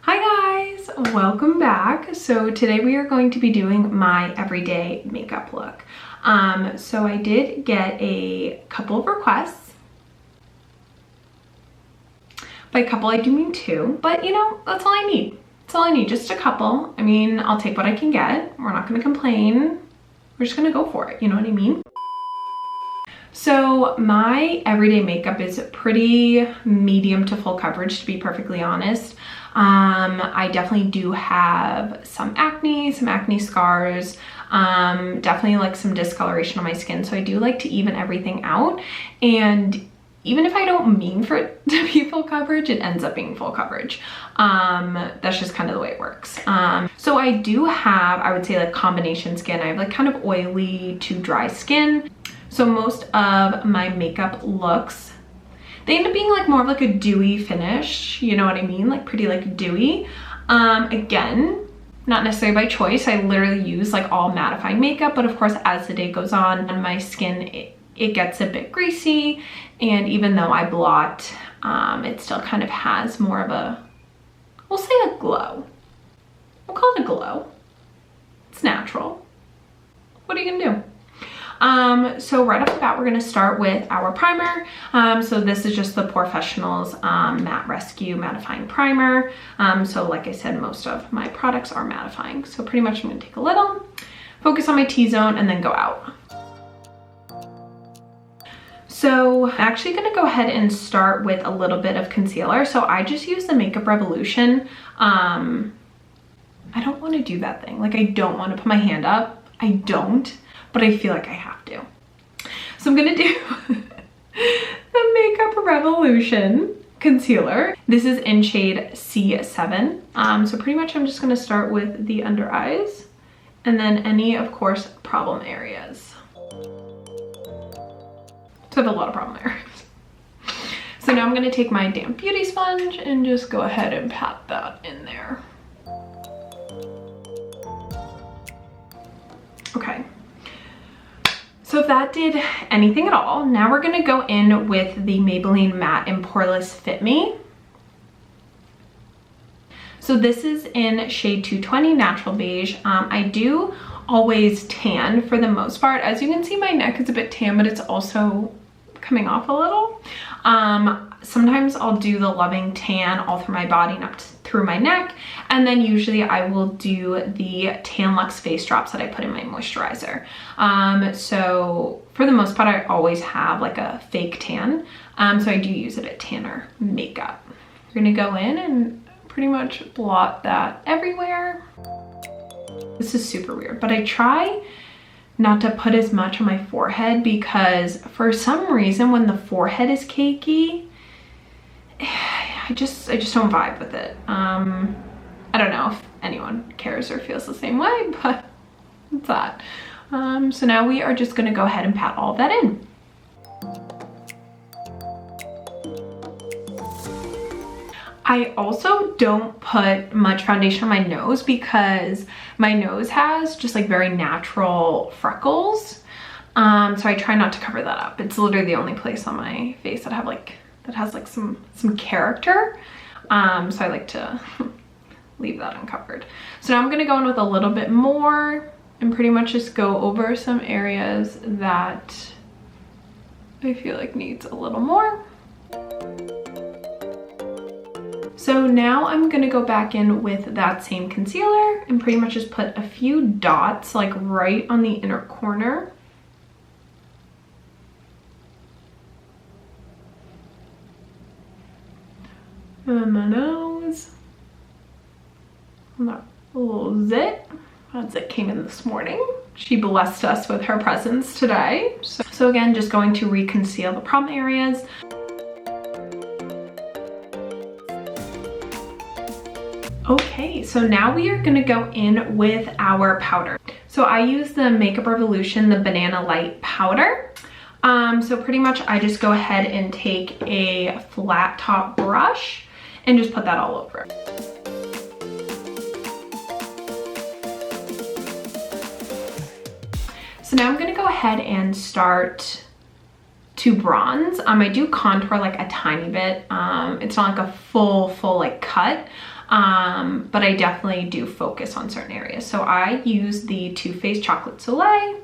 Hi guys, welcome back. So today we are going to be doing my everyday makeup look. So I did get a couple of requests. By couple I do mean two, but you know, that's all I need. That's all I need, just a couple. I mean, I'll take what I can get. We're not gonna complain. We're just gonna go for it, you know what I mean? So my everyday makeup is pretty medium to full coverage, to be perfectly honest. I definitely do have some acne scars, definitely like some discoloration on my skin. So I do like to even everything out. And even if I don't mean for it to be full coverage, it ends up being full coverage. That's just kind of the way it works. So I do have, I would say, like combination skin. I have like kind of oily to dry skin. So most of my makeup looks, they end up being like more of like a dewy finish, you know what I mean? Like pretty like dewy. Again, not necessarily by choice. I literally use like all mattifying makeup, but of course as the day goes on my skin, it gets a bit greasy. And even though I blot, it still kind of has more of a, we'll say a glow. We'll call it a glow. It's natural. What are you gonna do? So right off the bat, we're gonna start with our primer. So this is just the Professional's Matte Rescue Mattifying Primer. So like I said, most of my products are mattifying. So pretty much I'm gonna take a little, focus on my T-zone, and then go out. So I'm actually gonna go ahead and start with a little bit of concealer. So I just use the Makeup Revolution. I don't wanna do that thing. Like I don't wanna put my hand up. I don't. But I feel like I have to. So I'm gonna do the Makeup Revolution concealer. This is in shade C7. So pretty much I'm just gonna start with the under eyes and then any, of course, problem areas. So I have a lot of problem areas. So now I'm gonna take my damp beauty sponge and just go ahead and pat that in there. Okay. So if that did anything at all, now we're gonna go in with the Maybelline Matte and Poreless Fit Me. So this is in shade 220, Natural Beige. I do always tan for the most part. As you can see, my neck is a bit tan, but it's also coming off a little. Sometimes I'll do the Loving Tan all through my body and up through my neck. And then usually I will do the Tan Luxe face drops that I put in my moisturizer. So for the most part, I always have like a fake tan. So I do use it at Tanner Makeup. We're gonna go in and pretty much blot that everywhere. This is super weird, but I try not to put as much on my forehead because for some reason when the forehead is cakey, I just don't vibe with it. I don't know if anyone cares or feels the same way, but it's that. So now we are just gonna go ahead and pat all that in. I also don't put much foundation on my nose because my nose has just like very natural freckles. So I try not to cover that up. It's literally the only place on my face that has like some character. So I like to leave that uncovered. So now I'm gonna go in with a little bit more and pretty much just go over some areas that I feel like needs a little more. So now I'm gonna go back in with that same concealer and pretty much just put a few dots like right on the inner corner. And my nose. And that little zit. That zit came in this morning. She blessed us with her presence today. So again, just going to reconceal the problem areas. Okay, so now we are gonna go in with our powder. So I use the Makeup Revolution, the Banana Light powder. So pretty much I just go ahead and take a flat top brush and just put that all over. So now I'm gonna go ahead and start to bronze. I do contour like a tiny bit. It's not like a full like cut, but I definitely do focus on certain areas. So I use the Too Faced Chocolate Soleil.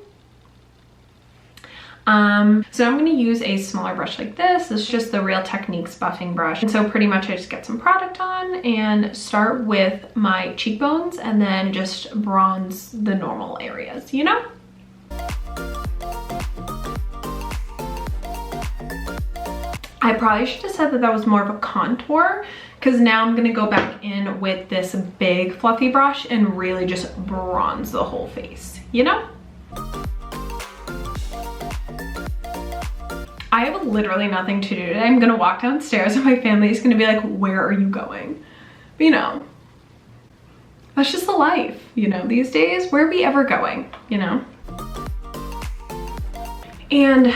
So I'm going to use a smaller brush like this. It's just the Real Techniques buffing brush. And so pretty much I just get some product on and start with my cheekbones and then just bronze the normal areas, you know? I probably should have said that that was more of a contour, because now I'm going to go back in with this big fluffy brush and really just bronze the whole face, you know? I have literally nothing to do today. I'm gonna walk downstairs and my family is gonna be like, where are you going? But you know, that's just the life, you know, these days. Where are we ever going, you know? And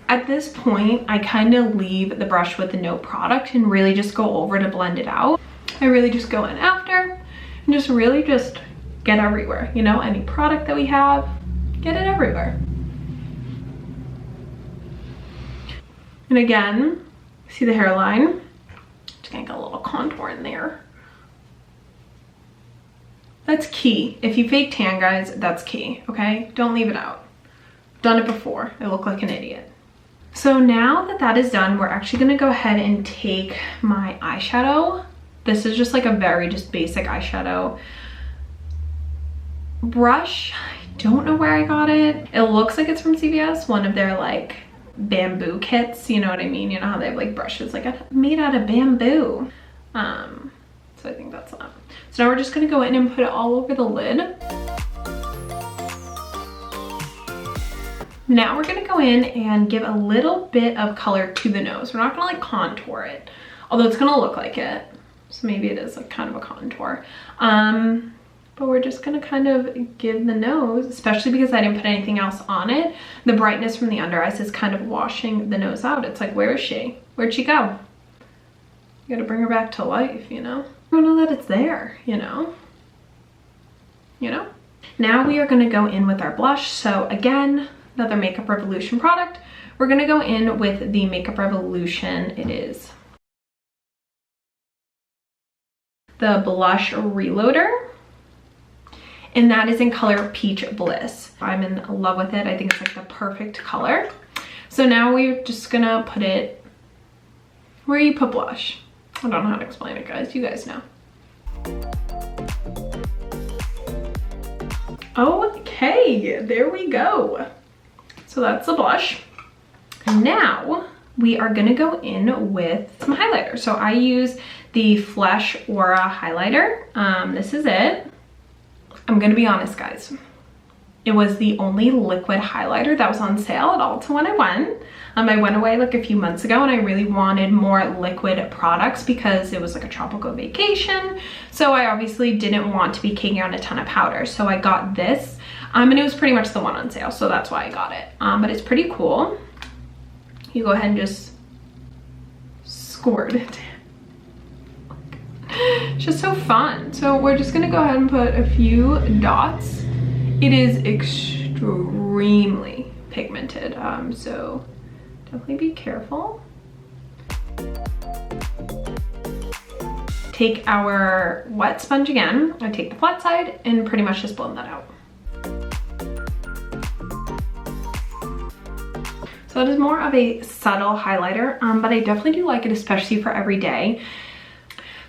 at this point, I kind of leave the brush with no product and really just go over to blend it out. I really just go in after and just really just get everywhere, you know, any product that we have, get it everywhere. And again, see the hairline? Just gonna get a little contour in there. That's key. If you fake tan, guys, that's key, okay? Don't leave it out. Done it before. I look like an idiot. So now that that is done, we're actually gonna go ahead and take my eyeshadow. This is just like a very just basic eyeshadow brush. I don't know where I got it. It looks like it's from CVS, one of their like bamboo kits, you know what I mean? You know how they have like brushes like made out of bamboo. So I think that's that. So now we're just gonna go in and put it all over the lid. Now we're gonna go in and give a little bit of color to the nose. We're not gonna like contour it, although it's gonna look like it. So maybe it is like kind of a contour. But we're just gonna kind of give the nose, especially because I didn't put anything else on it, the brightness from the under eyes is kind of washing the nose out. It's like, where is she? Where'd she go? You gotta bring her back to life, you know? I don't know that it's there, you know? You know? Now we are gonna go in with our blush. So again, another Makeup Revolution product. We're gonna go in with the Makeup Revolution. It is the Blush Reloader. And that is in color Peach Bliss. I'm in love with it. I think it's like the perfect color. So now we're just gonna put it where you put blush. I don't know how to explain it, guys. You guys know. Okay, there we go. So that's the blush. And now we are gonna go in with some highlighter. So I use the Flesh Aura highlighter. This is it. I'm gonna be honest, guys. It was the only liquid highlighter that was on sale at Ulta when I went. I went away like a few months ago and I really wanted more liquid products because it was like a tropical vacation. So I obviously didn't want to be caking on a ton of powder. So I got this and it was pretty much the one on sale. So that's why I got it. But it's pretty cool. You go ahead and just squirt it. It's just so fun. So we're just gonna go ahead and put a few dots. It is extremely pigmented, so definitely be careful. Take our wet sponge again. I take the flat side and pretty much just blend that out. So it is more of a subtle highlighter, but I definitely do like it, especially for every day.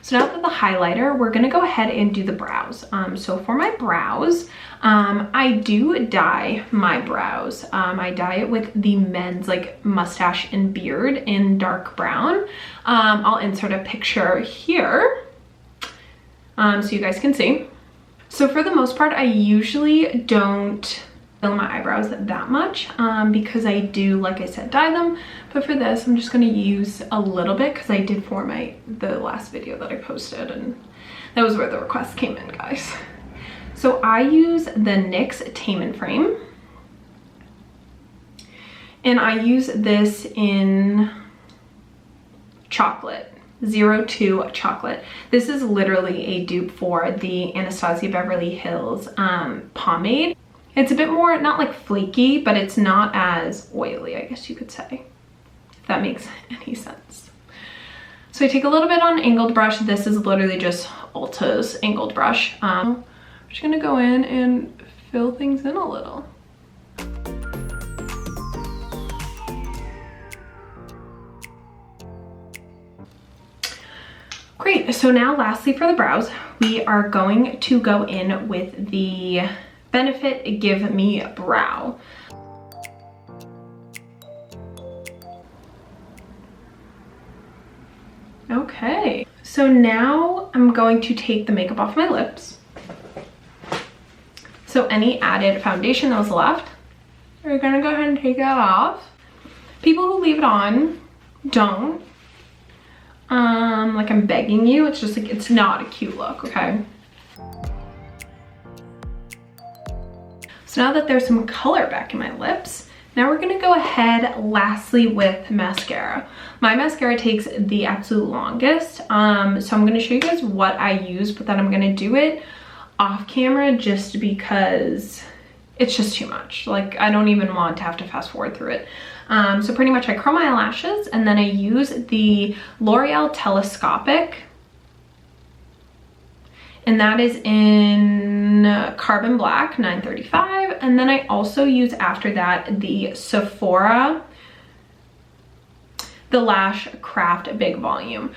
So now that the highlighter, we're gonna go ahead and do the brows. So for my brows, I do dye my brows. I dye it with the men's like mustache and beard in dark brown. I'll insert a picture here so you guys can see. So for the most part, I usually don't fill my eyebrows that much because I do, like I said, dye them. But for this, I'm just gonna use a little bit because I did for the last video that I posted, and that was where the request came in, guys. So I use the NYX Tame & Frame, and I use this in chocolate, 02 chocolate. This is literally a dupe for the Anastasia Beverly Hills pomade. It's a bit more, not like flaky, but it's not as oily, I guess you could say, if that makes any sense. So I take a little bit on angled brush. This is literally just Ulta's angled brush. I'm just gonna go in and fill things in a little. Great, so now lastly for the brows, we are going to go in with the Benefit Give Me Brow. Okay, so now I'm going to take the makeup off my lips. So any added foundation that was left, we're gonna go ahead and take that off. People who leave it on, don't. Like I'm begging you, it's just like, it's not a cute look, okay? So now that there's some color back in my lips, now we're gonna go ahead lastly with mascara. My mascara takes the absolute longest, so I'm gonna show you guys what I use, but then I'm gonna do it off camera just because it's just too much. Like I don't even want to have to fast forward through it. So pretty much I curl my eyelashes and then I use the L'Oreal Telescopic, and that is in Carbon Black 935. And then I also use after that the Sephora, the Lash Craft Big Volume.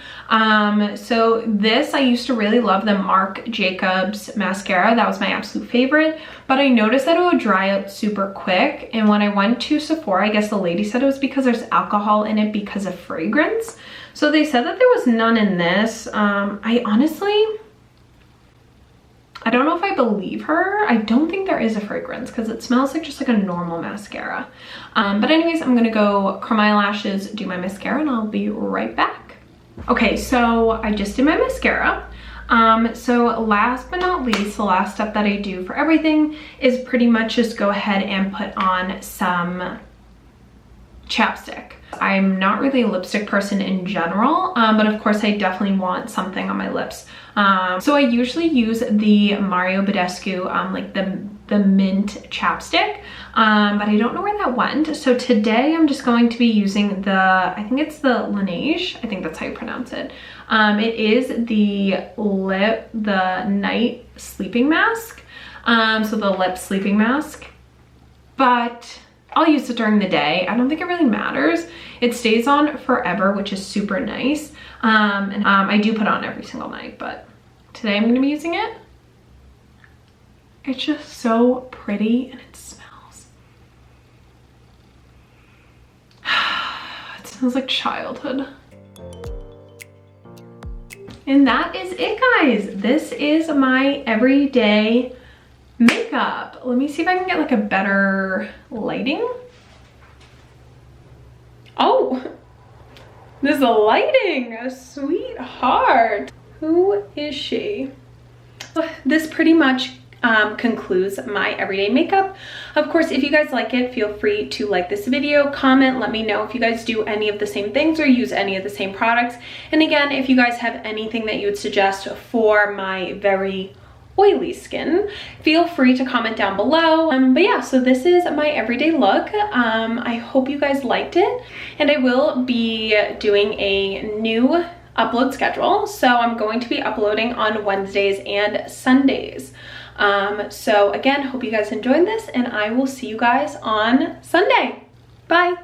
So this, I used to really love the Marc Jacobs mascara. That was my absolute favorite, but I noticed that it would dry out super quick. And when I went to Sephora, I guess the lady said it was because there's alcohol in it because of fragrance. So they said that there was none in this. I honestly, I don't know if I believe her. I don't think there is a fragrance because it smells like just like a normal mascara. But anyways, I'm gonna go curl my eyelashes, do my mascara, and I'll be right back. Okay, so I just did my mascara. So last but not least, the last step that I do for everything is pretty much just go ahead and put on some chapstick. I'm not really a lipstick person in general, but of course I definitely want something on my lips. So I usually use the Mario Badescu, like the mint chapstick, but I don't know where that went. So today I'm just going to be using the, I think it's the Laneige, I think that's how you pronounce it. It is the night sleeping mask, so the lip sleeping mask, but I'll use it during the day. I don't think it really matters. It stays on forever, which is super nice. I do put it on every single night, but today I'm gonna be using it. It's just so pretty and it smells. It smells like childhood. And that is it, guys. This is my everyday makeup. Let me see if I can get like a better lighting. Oh, there's a lighting, a sweetheart. Who is she? This pretty much concludes my everyday makeup. Of course, if you guys like it, feel free to like this video, comment, let me know if you guys do any of the same things or use any of the same products. And again, if you guys have anything that you would suggest for my very oily skin, feel free to comment down below. But yeah, so this is my everyday look. I hope you guys liked it, and I will be doing a new upload schedule. So I'm going to be uploading on Wednesdays and Sundays. So again, hope you guys enjoyed this, and I will see you guys on Sunday. Bye.